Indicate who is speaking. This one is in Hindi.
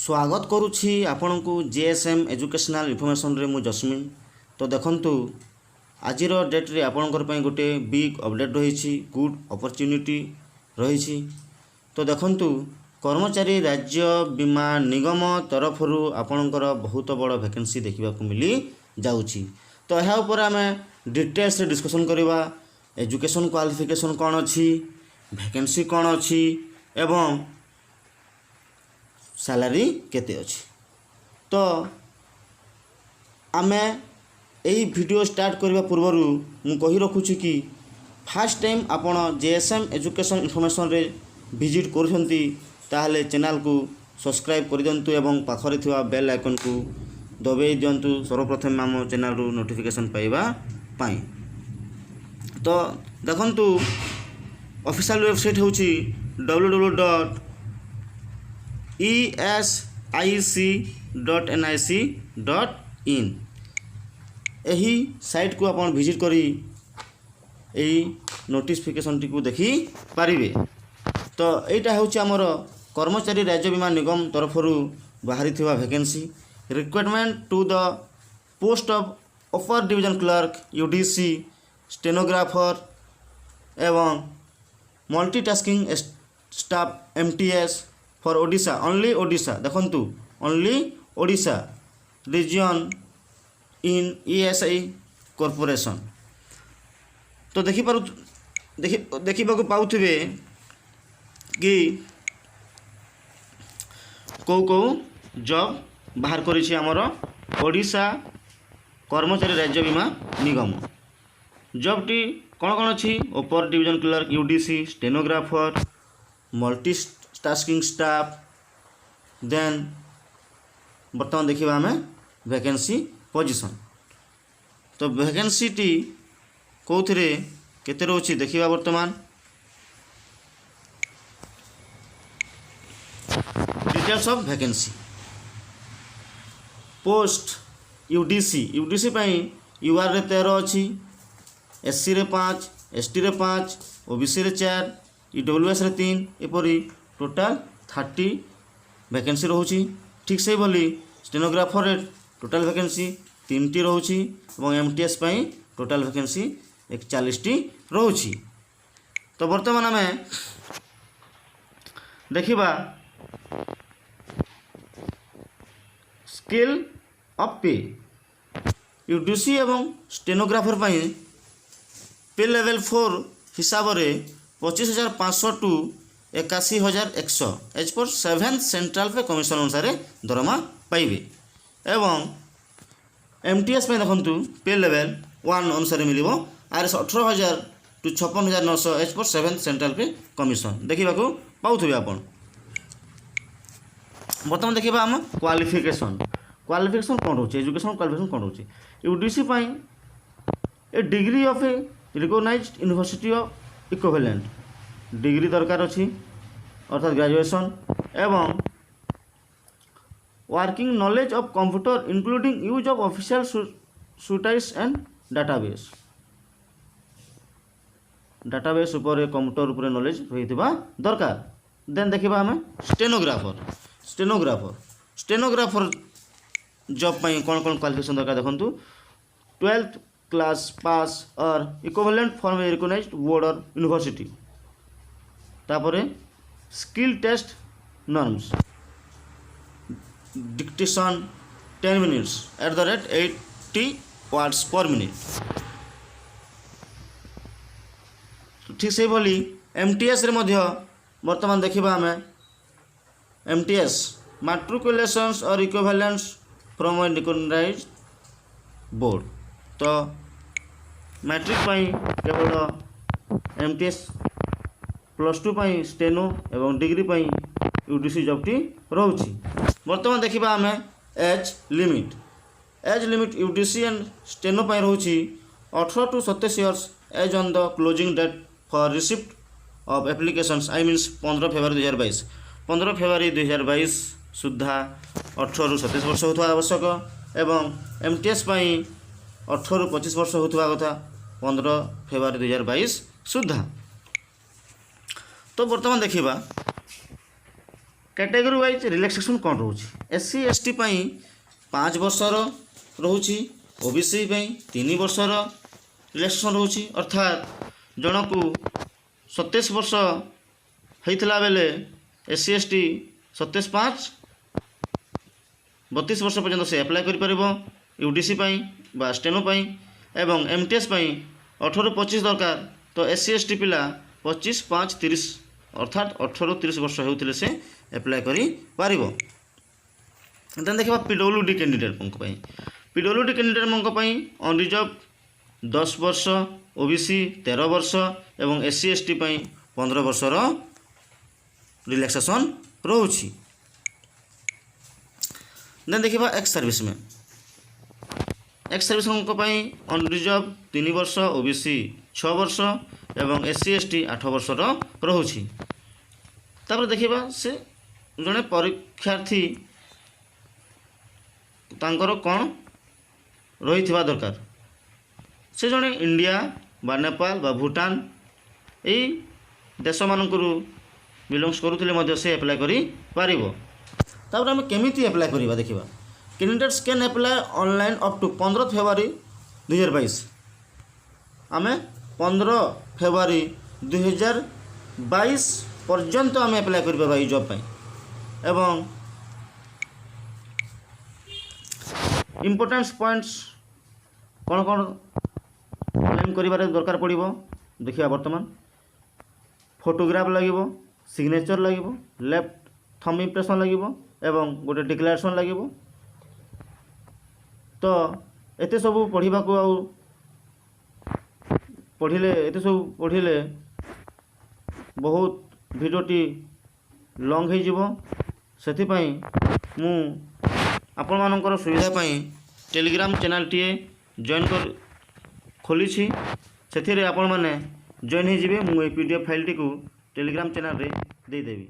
Speaker 1: स्वागत करुछि आपनकु जेएसएम एजुकेशनल इनफॉरमेशन रे मु जस्मिन। तो देखंतु आजिर डेट रे आपनकर पई गोटे बिग अपडेट रही, गुड अपॉर्चुनिटी रही। तो देखंतु कर्मचारी राज्य बीमा निगम तरफ आपनकर बहुत बड़ वैकेंसी देखा मिली जाउछि। तो यह ऊपर आम डिटेल्स डिस्कशन करवा, एजुकेशन क्वालिफिकेशन कौन अच्छी, वैकेंसी कौन अच्छी एवं सैलरी केते अच्छी। तो आमे यही वीडियो स्टार्ट करने पूर्व मु कही रखुछि कि फास्ट टाइम आपण जेएसएम एजुकेशन इनफॉरमेशन रे विजिट करूछंती ताहले चैनल को सब्सक्राइब कर दियंतु एवं पाखरे थिवा बेल आइकन को दबाई दियंतु सर्वप्रथम आम चैनल रू नोटिफिकेशन पाइबा पाई। तो देखंतु ऑफिशियल वेबसाइट होची www.esic.nic.in। यही साइट को आपण विजिट करी यही नोटिफिकेशन टी को देखी पारिबे। तो एटा होची हमर कर्मचारी राज्य बीमा निगम तरफ बाहरी थिवा vacancy. Requirement to the post of upper division clerk UDC, stenographer एवं multitasking staff MTS for Odisha, only Odisha. देखंतु only Odisha region in ESI corporation. तो देखा पाउथिबे कि कौ जॉब बाहर करिछि हमर ओडिशा कर्मचारी राज्य बीमा निगम। जॉब टी कौन कौन अच्छी, upper division clerk UDC, stenographer, multitasking staff. Then बर्तमान देखिबा हमें वैकेंसी पोजीशन। तो वैकेंसी टी कौथिरे केते रहउछि देखिबा। वर्तमान details of vacancy. Post UDC पई यूआर रे 13 अच्छी, एससी रे 5, एसटी रे 5, ओबीसी रे 4, ईडब्ल्यूएस रे 3, एपरी टोटाल 30 वैकेंसी रहउछि। ठीक से बोली स्टेनोग्राफर रे टोटाल वैकेंसी 3 टी रहउछि एवं एमटीएस पई टोटाल वैकेंसी 41 टी रहउछि। तो वर्तमान हमें देखिबा स्केल ऑफ पे। यूडीसी एवं स्टेनोग्राफर पई पे लेवल 4 हिसाब रे 25,500 to 81,100 as per 7th central पे कमिशन अनुसार दरमा पाइबे। एवं एमटीएस में देखंतु पे लेवल 1 अनुसार मिलिबो RS 18,000 to 56,900 as per 7th central पे कमिशन देखिबा को पाउथबे आपण। बर्तमान देखिबा हम क्वालिफिकेशन कौन होची, एजुकेशन क्वालिफिकेशन कौन होची। यूडीसी पई a degree of a recognized university of equivalent degree दरकार अच्छी अर्थात ग्रेजुएशन एवं working knowledge of computer including use of official suites and database ऊपर कंप्यूटर ऊपर नॉलेज होइतिबा दरकार। देन देखिबा हमें स्टेनोग्राफर जॉब पई कौन कौन क्वालिफिकेशन दरकार देखंतु 12th क्लास पास और equivalent from a recognised board और यूनिवर्सिटी। तापरे skill test norms dictation 10 minutes @ 80 words per minute. ठीक से बोली एमटीएस रे मध्य वर्तमान देखिबा हमें एमटीएस मैट्रिकुलेशंस और equivalence from a recognised board. तो मैट्रिक पई केवल एमटीएस +2 पई स्टेनो एवं डिग्री पई यूडीसी जॉब टी रहउछि। वर्तमान देखिबा हमें age limit UDC and steno पई रहउछि 18 to 27 years age on the closing date for receipt of applications I means 15 फरवरी 2022। 15 फरवरी 2022 सुधा 18 ରୁ 27 वर्ष होता आवश्यक एवं एमटीएस पई 18 ରୁ 25 वर्ष होता कथा 15 फरवरी 2022 सुधा। तो बर्तमान देखिबा कैटेगरी वाइज रिलैक्सेशन कौन रोचे एससी एसटी 5 वर्षर रोचे ओबीसी 3 वर्षर रिलैक्सेशन रोचे अर्थात जनकू 27 वर्ष होता बेले एससी एसटी 27/5 32 वर्ष पर्यंत से अप्लाई कर यूडीसी बा स्टेनो एवं एमटीएस 18-25 दरकार तो एससी एसटी पिला 25-5-30 अर्थात 18-30 वर्ष होते से अप्लाई करें। देन देखा PWD candidate PWD candidate unreserve 10 वर्ष ओबीसी 13 वर्ष एवं एससी एसटी 15 वर्षर रिलैक्सेशन रोची। देन देखा एक्स सर्विसमैन अनरिजर्व 3 वर्ष ओबीसी 6 वर्ष एवं एससी एसटी 8 वर्षर रोची। तापर देखिबा से जड़े परीक्षार्थी तांकर कौन रही दरकार से जड़े इंडिया बा नेपाल बा भूटान यही देश मानकरू बिलोंग्स करुले से अप्लाई कर तापर आम केमी अप्लाई करवा देखा candidates can apply online up to 15 February 2022 आम 15 फेब्रुआरी 2022 पर्यंत आम अप्लाई कर जॉब एवं इम्पोर्टेंट पॉइंट्स कौन कौन क्लेम कर दरकार पड़ो देखिए बर्तमान फोटोग्राफ लगे सिग्नेचर लगे लेफ्ट थंब इम्प्रेशन लगे एवं गोटे डिक्लेरेशन लगे तो एते सब पढ़ा को पढ़िले एते सब पढ़िले बहुत भिडियोटी लंग हो सेथिपाई मु आपण मानकर सुविधा टेलीग्राम चैनल टीए जॉइन कर खोली से आपण मैंने जॉइन हो पीडीएफ फाइल टी को टेलीग्राम चैनल रे दे देवी।